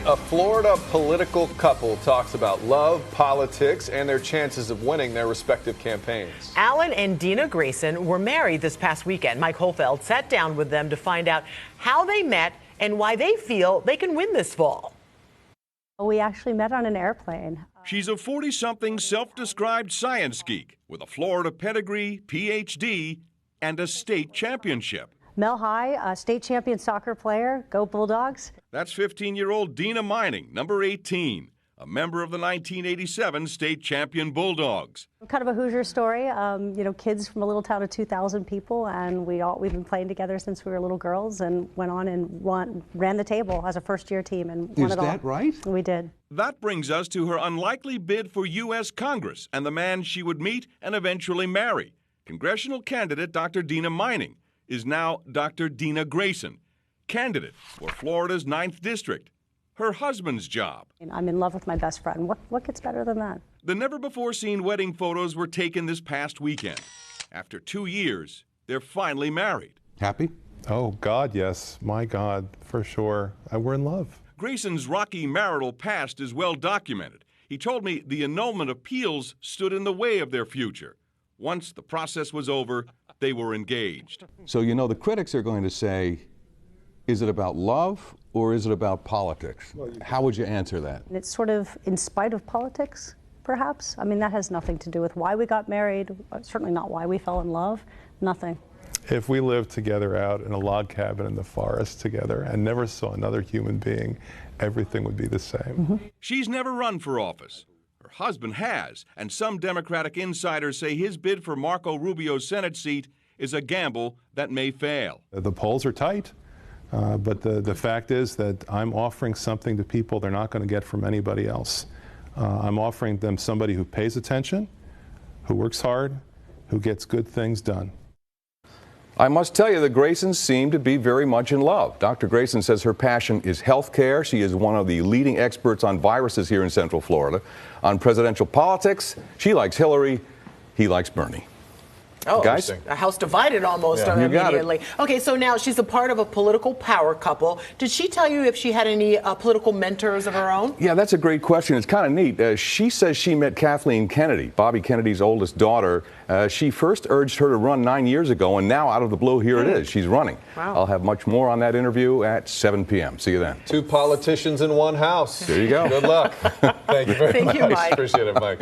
Tonight, a Florida political couple talks about love, politics, and their chances of winning their respective campaigns. Alan and Dina Grayson were married this past weekend. Mike Holfeld sat down with them to find out how they met and why they feel they can win this fall. We actually met on an airplane. She's a 40-something self-described science geek with a Florida pedigree, PhD, and a state championship. Mel High, a state champion soccer player. Go Bulldogs. That's 15-year-old Dina Mining, number 18, a member of the 1987 state champion Bulldogs. Kind of a Hoosier story. Kids from a little town of 2,000 people, and we've been playing together since we were little girls, and went on and ran the table as a first-year team and won it all. Is that right? We did. That brings us to her unlikely bid for U.S. Congress and the man she would meet and eventually marry. Congressional candidate Dr. Dina Mining is now Dr. Dina Grayson, candidate for Florida's 9th District. Her husband's job. I'm in love with my best friend. What gets better than that? The never-before-seen wedding photos were taken this past weekend. After 2 years, they're finally married. Happy? Oh, God, yes. My God, for sure. We're in love. Grayson's rocky marital past is well documented. He told me the annulment appeals stood in the way of their future. Once the process was over, they were engaged. So, the critics are going to say, is it about love or is it about politics? How would you answer that? It's sort of in spite of politics, perhaps. I mean, that has nothing to do with why we got married, certainly not why we fell in love, nothing. If we lived together out in a log cabin in the forest together and never saw another human being, everything would be the same. Mm-hmm. She's never run for office. Her husband has, and some Democratic insiders say his bid for Marco Rubio's Senate seat is a gamble that may fail. The polls are tight, but the fact is that I'm offering something to people they're not going to get from anybody else. I'm offering them somebody who pays attention, who works hard, who gets good things done. I must tell you, the Graysons seem to be very much in love. Dr. Grayson says her passion is health care. She is one of the leading experts on viruses here in Central Florida. On presidential politics, she likes Hillary, he likes Bernie. Oh, guys? A house divided almost immediately. Okay, so now she's a part of a political power couple. Did she tell you if she had any political mentors of her own? Yeah, that's a great question. It's kind of neat. She says she met Kathleen Kennedy, Bobby Kennedy's oldest daughter. She first urged her to run 9 years ago, and now out of the blue, here it is. She's running. Wow. I'll have much more on that interview at 7 p.m. See you then. 2 politicians in one house. There you go. Good luck. Thank you very much. Thank you, Mike. Appreciate it, Mike.